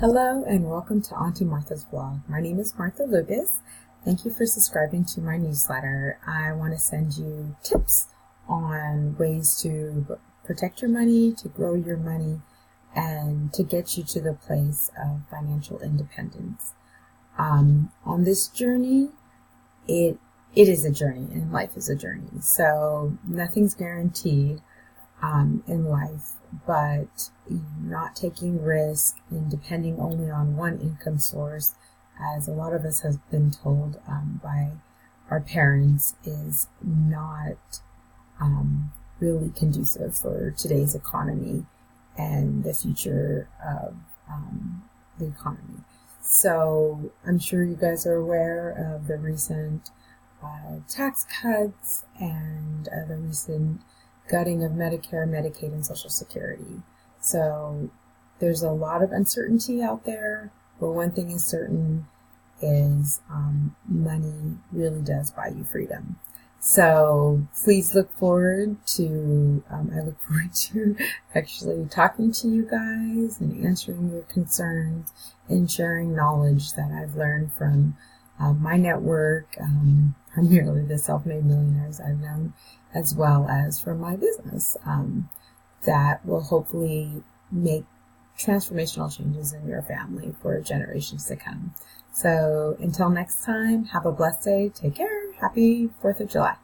Hello and welcome to Auntie Martha's vlog. My name is Martha Lucas. Thank you for subscribing to my newsletter. I want to send you tips on ways to protect your money, to grow your money, and to get you to the place of financial independence. On this journey, it is a journey and life is a journey. So nothing's guaranteed in life, but not taking risk and depending only on one income source, as a lot of us have been told by our parents, is not really conducive for today's economy and the future of the economy. So I'm sure you guys are aware of the recent tax cuts and the recent gutting of Medicare, Medicaid, and Social Security. So there's a lot of uncertainty out there, but one thing is certain is money really does buy you freedom. So please look forward to, I look forward to actually talking to you guys and answering your concerns and sharing knowledge that I've learned from my network, primarily the self-made millionaires I've known, as well as from my business, that will hopefully make transformational changes in your family for generations to come. So until next time, have a blessed day. Take care. Happy 4th of July.